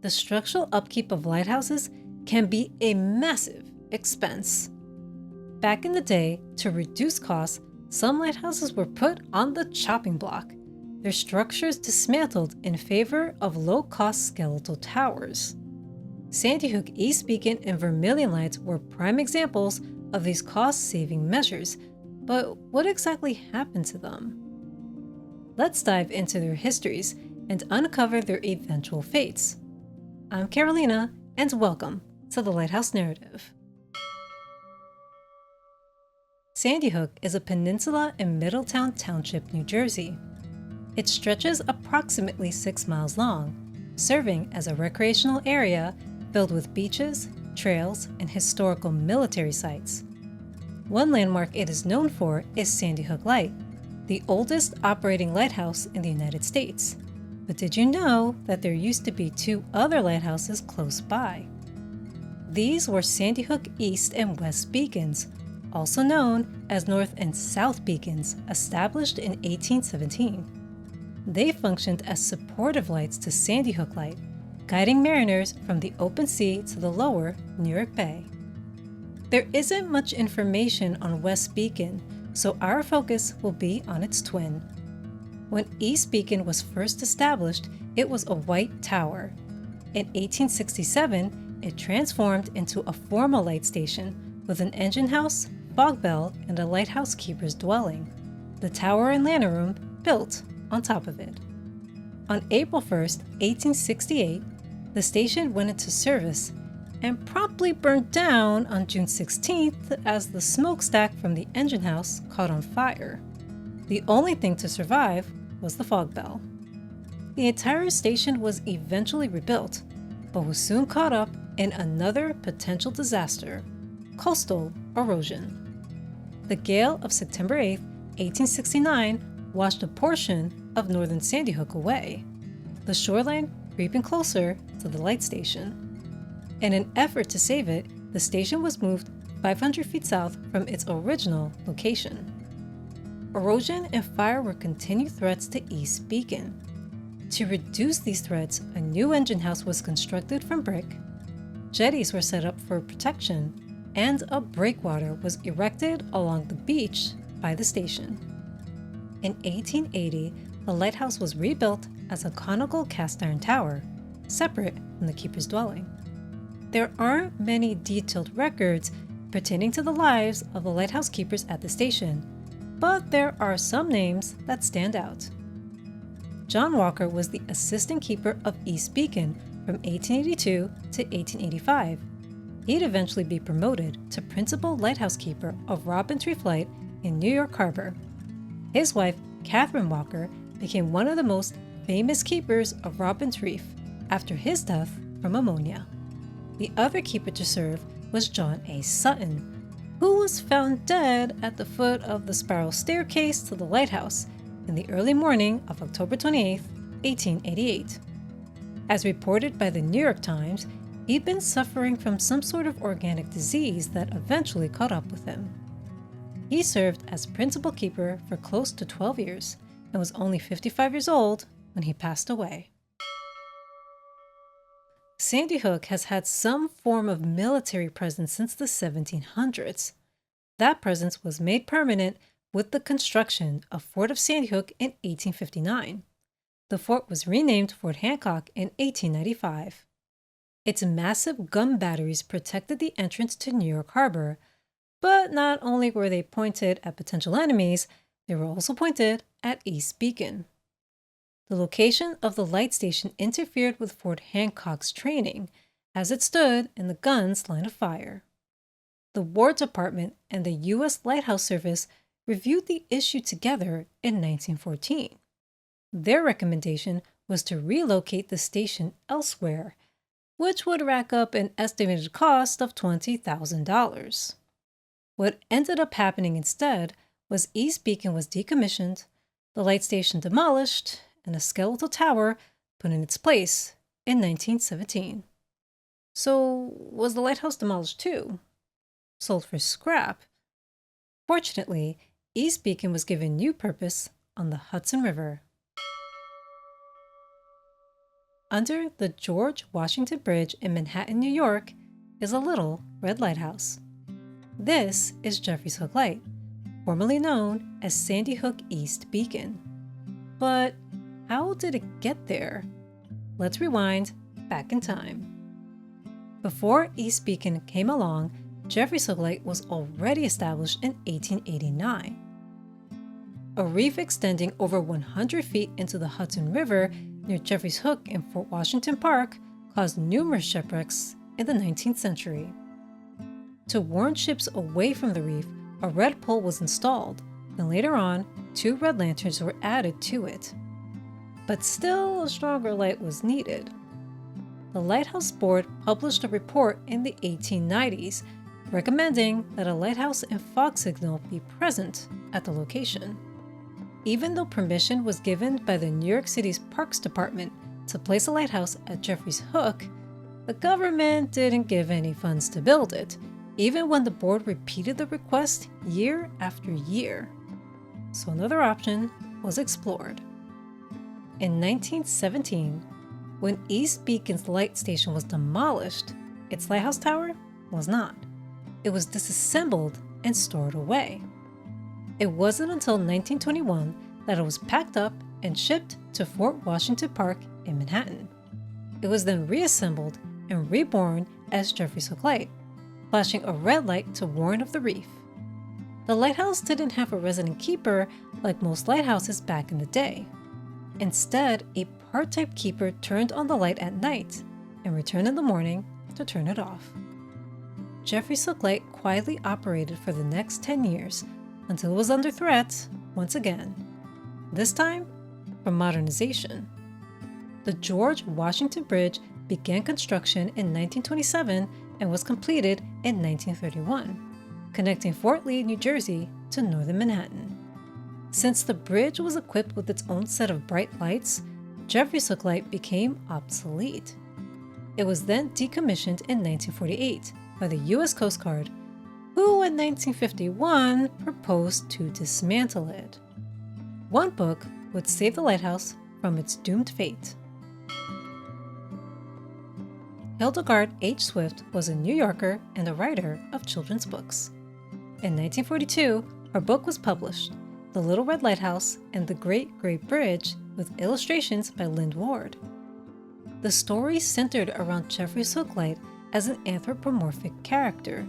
the structural upkeep of lighthouses can be a massive expense. Back in the day, to reduce costs, some lighthouses were put on the chopping block, their structures dismantled in favor of low-cost skeletal towers. Sandy Hook, East Beacon, and Vermilion lights were prime examples of these cost-saving measures, but what exactly happened to them? Let's dive into their histories and uncover their eventual fates. I'm Carolina, and welcome to the Lighthouse Narrative. Sandy Hook is a peninsula in Middletown Township, New Jersey. It stretches approximately 6 miles long, serving as a recreational area filled with beaches, trails, and historical military sites. One landmark it is known for is Sandy Hook Light, the oldest operating lighthouse in the United States. But did you know that there used to be 2 other lighthouses close by? These were Sandy Hook East and West Beacons, also known as North and South Beacons, established in 1817. They functioned as supportive lights to Sandy Hook Light, guiding mariners from the open sea to the lower New York Bay. There isn't much information on West Beacon, so our focus will be on its twin. When East Beacon was first established, it was a white tower. In 1867, it transformed into a formal light station with an engine house, fog bell, and a lighthouse keeper's dwelling. The tower and lantern room built on top of it. On April 1st, 1868, the station went into service and promptly burned down on June 16th as the smokestack from the engine house caught on fire. The only thing to survive was the fog bell. The entire station was eventually rebuilt, but was soon caught up in another potential disaster: coastal erosion. The gale of September 8, 1869, washed a portion of northern Sandy Hook away, the shoreline creeping closer to the light station. In an effort to save it, the station was moved 500 feet south from its original location. Erosion and fire were continued threats to East Beacon. To reduce these threats, a new engine house was constructed from brick, jetties were set up for protection, and a breakwater was erected along the beach by the station. In 1880, the lighthouse was rebuilt as a conical cast iron tower, separate from the keeper's dwelling. There aren't many detailed records pertaining to the lives of the lighthouse keepers at the station, but there are some names that stand out. John Walker was the assistant keeper of East Beacon from 1882 to 1885. He'd eventually be promoted to principal lighthouse keeper of Robin's Reef Light in New York Harbor. His wife, Catherine Walker, became one of the most famous keepers of Robin's Reef after his death from ammonia. The other keeper to serve was John A. Sutton, who was found dead at the foot of the spiral staircase to the lighthouse in the early morning of October 28, 1888. As reported by the New York Times, he'd been suffering from some sort of organic disease that eventually caught up with him. He served as principal keeper for close to 12 years and was only 55 years old when he passed away. Sandy Hook has had some form of military presence since the 1700s. That presence was made permanent with the construction of Fort of Sandy Hook in 1859. The fort was renamed Fort Hancock in 1895. Its massive gun batteries protected the entrance to New York Harbor, but not only were they pointed at potential enemies, they were also pointed at East Beacon. The location of the light station interfered with Fort Hancock's training, as it stood in the gun's line of fire. The War Department and the U.S. Lighthouse Service reviewed the issue together in 1914. Their recommendation was to relocate the station elsewhere, which would rack up an estimated cost of $20,000. What ended up happening instead was East Beacon was decommissioned, the light station demolished, and a skeletal tower put in its place in 1917. So, was the lighthouse demolished too? Sold for scrap? Fortunately, East Beacon was given new purpose on the Hudson River. Under the George Washington Bridge in Manhattan, New York, is a little red lighthouse. This is Jeffries Hook Light, formerly known as Sandy Hook East Beacon. But how did it get there? Let's rewind back in time. Before East Beacon came along, Jeffries Hook Light was already established in 1889. A reef extending over 100 feet into the Hudson River near Jeffries Hook in Fort Washington Park caused numerous shipwrecks in the 19th century. To warn ships away from the reef, a red pole was installed, and later on, 2 red lanterns were added to it. But still, a stronger light was needed. The Lighthouse Board published a report in the 1890s recommending that a lighthouse and fog signal be present at the location. Even though permission was given by the New York City's Parks Department to place a lighthouse at Jeffries Hook, the government didn't give any funds to build it, even when the board repeated the request year after year. So another option was explored. In 1917, when East Beacon's light station was demolished, its lighthouse tower was not. It was disassembled and stored away. It wasn't until 1921 that it was packed up and shipped to Fort Washington Park in Manhattan. It was then reassembled and reborn as Jeffries Hook Light, flashing a red light to warn of the reef. The lighthouse didn't have a resident keeper like most lighthouses back in the day. Instead, a part-time keeper turned on the light at night and returned in the morning to turn it off. Jeffries Hook Light quietly operated for the next 10 years until it was under threat once again, this time from modernization. The George Washington Bridge began construction in 1927 and was completed in 1931, connecting Fort Lee, New Jersey to northern Manhattan. Since the bridge was equipped with its own set of bright lights, Jeffries Hook Light became obsolete. It was then decommissioned in 1948 by the U.S. Coast Guard, who in 1951 proposed to dismantle it. One book would save the lighthouse from its doomed fate. Hildegard H. Swift was a New Yorker and a writer of children's books. In 1942, her book was published, The Little Red Lighthouse and the Great Great Bridge, with illustrations by Lind Ward. The story centered around Jeffries Hook Light as an anthropomorphic character,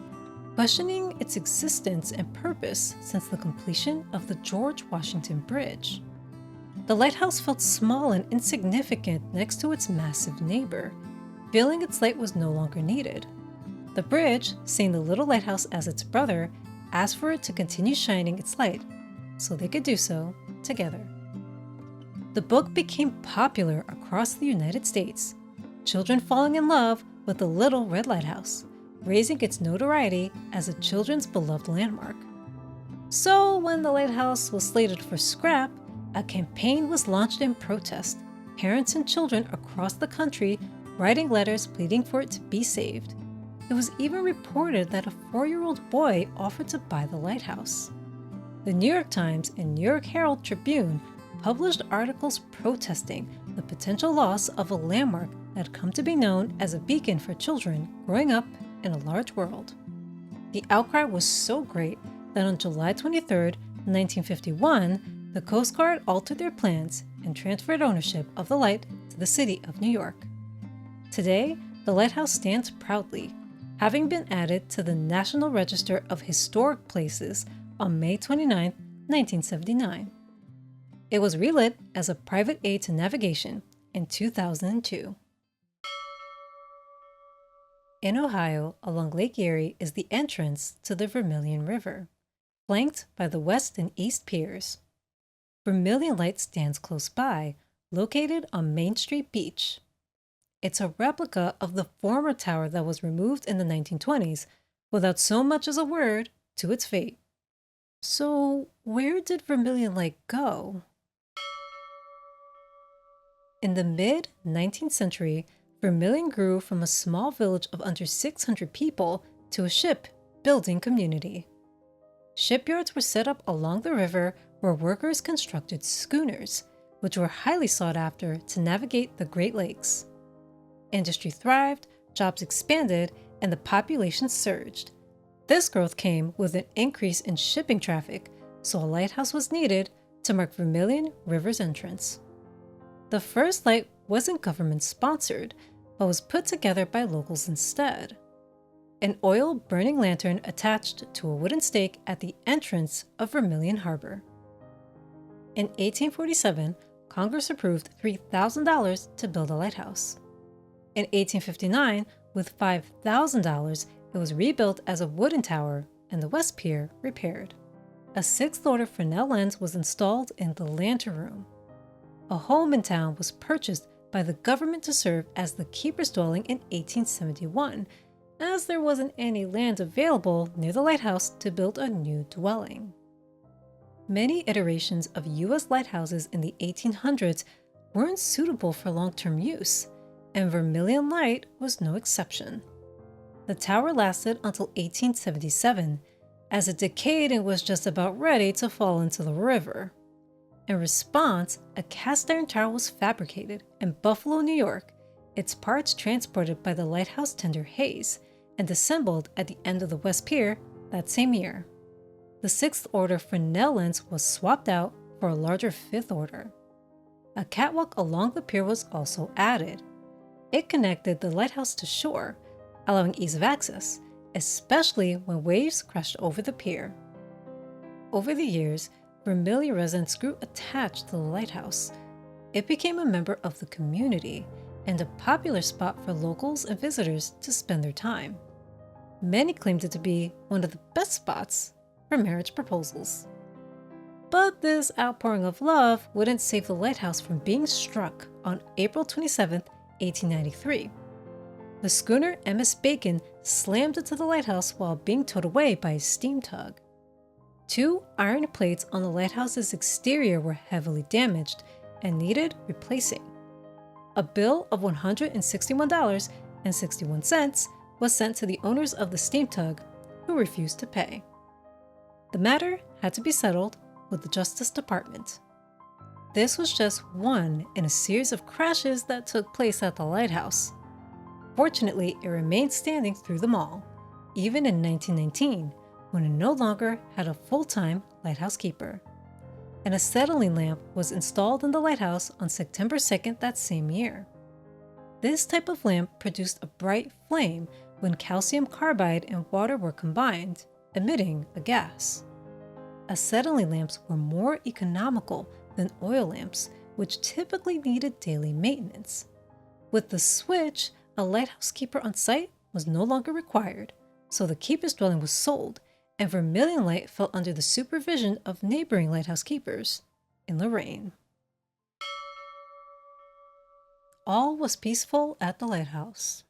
questioning its existence and purpose since the completion of the George Washington Bridge. The lighthouse felt small and insignificant next to its massive neighbor, feeling its light was no longer needed. The bridge, seeing the little lighthouse as its brother, asked for it to continue shining its light so they could do so together. The book became popular across the United States, children falling in love with the Little Red Lighthouse, raising its notoriety as a children's beloved landmark. So when the lighthouse was slated for scrap, a campaign was launched in protest, parents and children across the country writing letters pleading for it to be saved. It was even reported that a 4-year-old boy offered to buy the lighthouse. The New York Times and New York Herald Tribune published articles protesting the potential loss of a landmark that had come to be known as a beacon for children growing up in a large world. The outcry was so great that on July 23, 1951, the Coast Guard altered their plans and transferred ownership of the light to the city of New York. Today, the lighthouse stands proudly, having been added to the National Register of Historic Places on May 29, 1979. It was relit as a private aid to navigation in 2002. In Ohio, along Lake Erie is the entrance to the Vermilion River, flanked by the west and east piers. Vermilion Light stands close by, located on Main Street Beach. It's a replica of the former tower that was removed in the 1920s, without so much as a word to its fate. So, where did Vermilion Light go? In the mid-19th century, Vermilion grew from a small village of under 600 people to a shipbuilding community. Shipyards were set up along the river where workers constructed schooners, which were highly sought after to navigate the Great Lakes. Industry thrived, jobs expanded, and the population surged. This growth came with an increase in shipping traffic, so a lighthouse was needed to mark Vermilion River's entrance. The first light wasn't government-sponsored, but was put together by locals instead. An oil-burning lantern attached to a wooden stake at the entrance of Vermilion Harbor. In 1847, Congress approved $3,000 to build a lighthouse. In 1859, with $5,000, it was rebuilt as a wooden tower and the West Pier repaired. A 6th-order Fresnel lens was installed in the lantern room. A home in town was purchased by the government to serve as the keeper's dwelling in 1871, as there wasn't any land available near the lighthouse to build a new dwelling. Many iterations of U.S. lighthouses in the 1800s weren't suitable for long-term use, and Vermilion Light was no exception. The tower lasted until 1877, as it decayed and was just about ready to fall into the river. In response, a cast-iron tower was fabricated in Buffalo, New York, its parts transported by the lighthouse tender Hayes, and assembled at the end of the West Pier that same year. The 6th-order Fresnel lens was swapped out for a larger 5th-order. A catwalk along the pier was also added. It connected the lighthouse to shore, allowing ease of access, especially when waves crashed over the pier. Over the years, Vermilion residents grew attached to the lighthouse. It became a member of the community and a popular spot for locals and visitors to spend their time. Many claimed it to be one of the best spots for marriage proposals. But this outpouring of love wouldn't save the lighthouse from being struck on April 27, 1893. The schooner MS Bacon slammed into the lighthouse while being towed away by a steam tug. 2 iron plates on the lighthouse's exterior were heavily damaged and needed replacing. A bill of $161.61 was sent to the owners of the steam tug, who refused to pay. The matter had to be settled with the Justice Department. This was just one in a series of crashes that took place at the lighthouse. Fortunately, it remained standing through them all, even in 1919, when it no longer had a full-time lighthouse keeper. An acetylene lamp was installed in the lighthouse on September 2nd that same year. This type of lamp produced a bright flame when calcium carbide and water were combined, emitting a gas. Acetylene lamps were more economical than oil lamps, which typically needed daily maintenance. With the switch, a lighthouse keeper on site was no longer required, so the keeper's dwelling was sold, and Vermilion Light fell under the supervision of neighboring lighthouse keepers in Lorraine. All was peaceful at the lighthouse,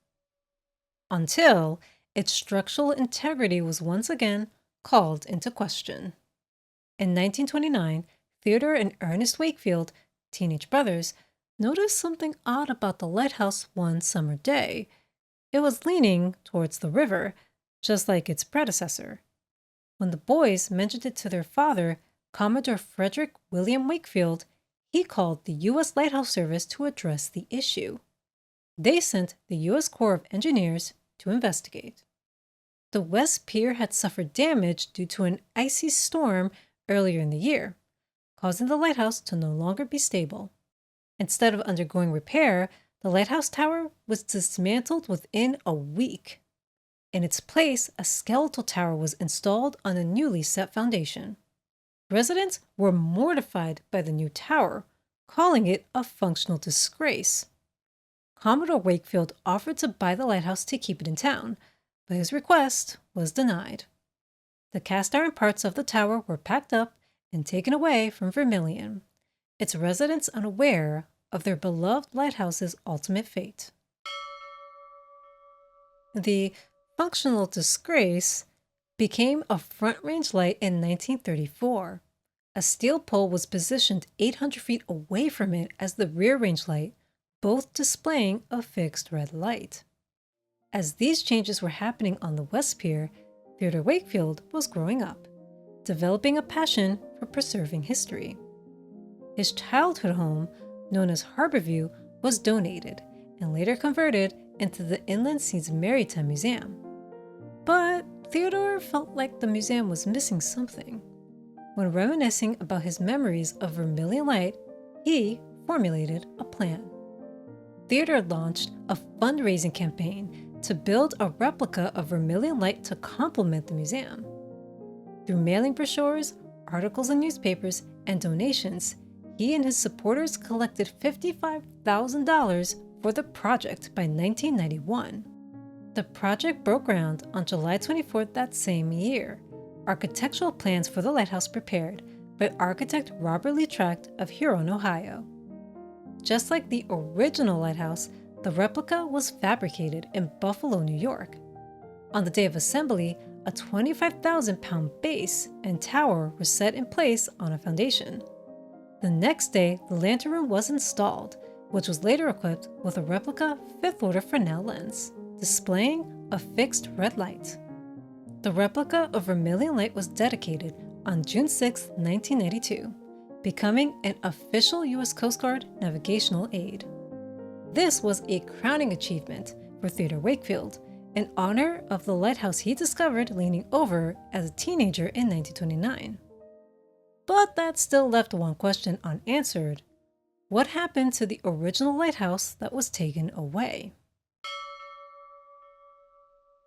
until its structural integrity was once again called into question. In 1929, Theodore and Ernest Wakefield, teenage brothers, noticed something odd about the lighthouse one summer day. It was leaning towards the river, just like its predecessor. When the boys mentioned it to their father, Commodore Frederick William Wakefield, he called the U.S. Lighthouse Service to address the issue. They sent the U.S. Corps of Engineers to investigate. The West Pier had suffered damage due to an icy storm earlier in the year, causing the lighthouse to no longer be stable. Instead of undergoing repair, the lighthouse tower was dismantled within a week. In its place, a skeletal tower was installed on a newly set foundation. Residents were mortified by the new tower, calling it a functional disgrace. Commodore Wakefield offered to buy the lighthouse to keep it in town, but his request was denied. The cast iron parts of the tower were packed up and taken away from Vermilion, its residents unaware of their beloved lighthouse's ultimate fate. The functional disgrace became a front-range light in 1934. A steel pole was positioned 800 feet away from it as the rear-range light, both displaying a fixed red light. As these changes were happening on the West Pier, Theodore Wakefield was growing up, developing a passion for preserving history. his childhood home, known as Harborview, was donated and later converted into the Inland Sea's Maritime Museum. But Theodore felt like the museum was missing something. When reminiscing about his memories of Vermilion Light, he formulated a plan. Theodore launched a fundraising campaign to build a replica of Vermilion Light to complement the museum. Through mailing brochures, articles in newspapers, and donations, he and his supporters collected $55,000 for the project by 1991. The project broke ground on July 24th that same year. Architectural plans for the lighthouse prepared by architect Robert Lee Tract of Huron, Ohio. Just like the original lighthouse, the replica was fabricated in Buffalo, New York. On the day of assembly, a 25,000-pound base and tower were set in place on a foundation. The next day, the lantern room was installed, which was later equipped with a replica fifth-order Fresnel lens, displaying a fixed red light. The replica of Vermilion Light was dedicated on June 6, 1982, becoming an official U.S. Coast Guard navigational aid. This was a crowning achievement for Theodore Wakefield, in honor of the lighthouse he discovered leaning over as a teenager in 1929. But that still left one question unanswered. What happened to the original lighthouse that was taken away?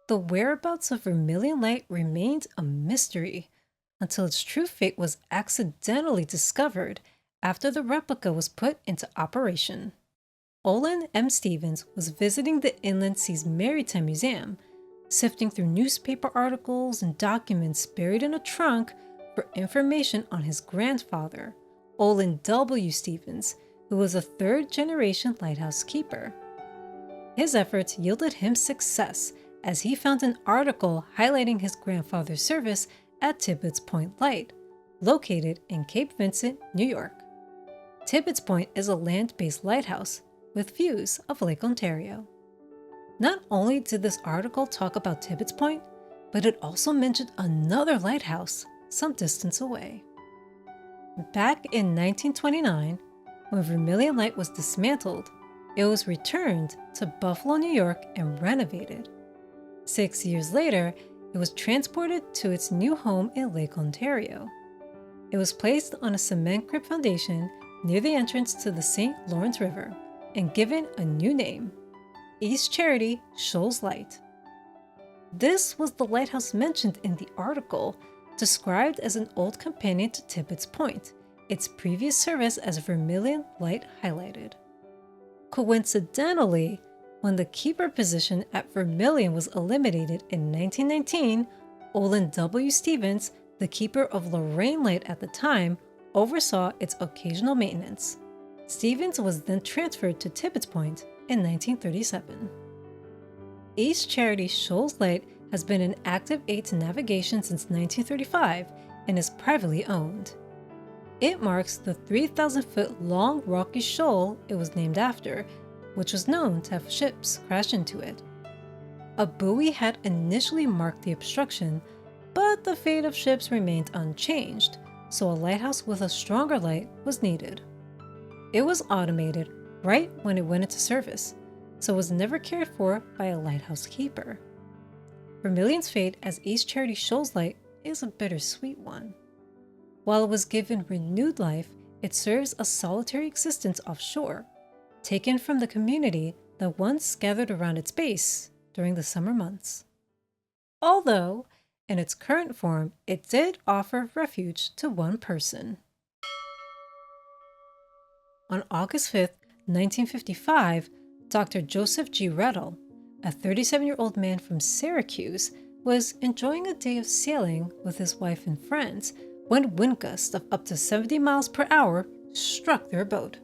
The whereabouts of Vermilion Light remained a mystery until its true fate was accidentally discovered after the replica was put into operation. Olin M. Stevens was visiting the Inland Sea's Maritime Museum, sifting through newspaper articles and documents buried in a trunk for information on his grandfather, Olin W. Stevens, who was a third-generation lighthouse keeper. His efforts yielded him success as he found an article highlighting his grandfather's service at Tibbetts Point Light, located in Cape Vincent, New York. Tibbetts Point is a land-based lighthouse with views of Lake Ontario. Not only did this article talk about Tibbetts Point, but it also mentioned another lighthouse some distance away. Back in 1929, when Vermilion Light was dismantled, it was returned to Buffalo, New York and renovated. 6 years later, it was transported to its new home in Lake Ontario. It was placed on a cement crib foundation near the entrance to the St. Lawrence River and given a new name, East Charity Shoals Light. This was the lighthouse mentioned in the article, described as an old companion to Tibbetts Point, its previous service as Vermilion Light highlighted. Coincidentally, when the keeper position at Vermilion was eliminated in 1919, Olin W. Stevens, the keeper of Lorraine Light at the time, oversaw its occasional maintenance. Stevens was then transferred to Tibbetts Point in 1937. East Charity Shoals Light has been an active aid to navigation since 1935 and is privately owned. It marks the 3,000-foot long rocky shoal it was named after, which was known to have ships crash into it. A buoy had initially marked the obstruction, but the fate of ships remained unchanged, so a lighthouse with a stronger light was needed. It was automated right when it went into service, so was never cared for by a lighthouse keeper. Vermilion's fate as East Charity Shoals Light is a bittersweet one. While it was given renewed life, it serves a solitary existence offshore, taken from the community that once gathered around its base during the summer months. Although, in its current form, it did offer refuge to one person. On August 5, 1955, Dr. Joseph G. Reddle, a 37-year-old man from Syracuse, was enjoying a day of sailing with his wife and friends when wind gusts of up to 70 miles per hour struck their boat.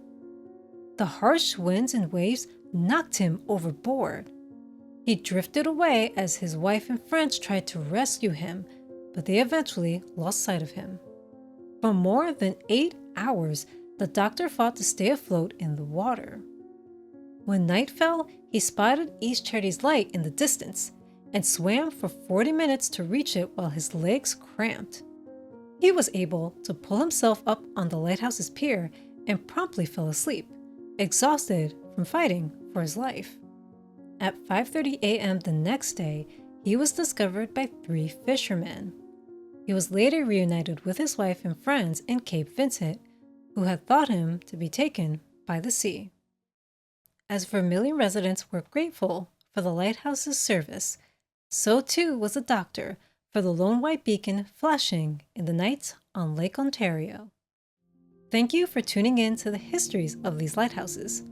The harsh winds and waves knocked him overboard. He drifted away as his wife and friends tried to rescue him, but they eventually lost sight of him. For more than 8 hours, the doctor fought to stay afloat in the water. When night fell, he spotted East Charity's light in the distance and swam for 40 minutes to reach it while his legs cramped. He was able to pull himself up on the lighthouse's pier and promptly fell asleep, exhausted from fighting for his life. At 5:30 a.m. the next day, he was discovered by 3 fishermen. He was later reunited with his wife and friends in Cape Vincent, who had thought him to be taken by the sea. As Vermilion residents were grateful for the lighthouse's service, so too was the doctor for the lone white beacon flashing in the night on Lake Ontario. Thank you for tuning in to the histories of these lighthouses.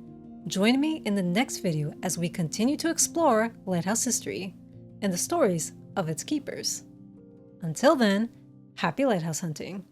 Join me in the next video as we continue to explore lighthouse history and the stories of its keepers. Until then, happy lighthouse hunting!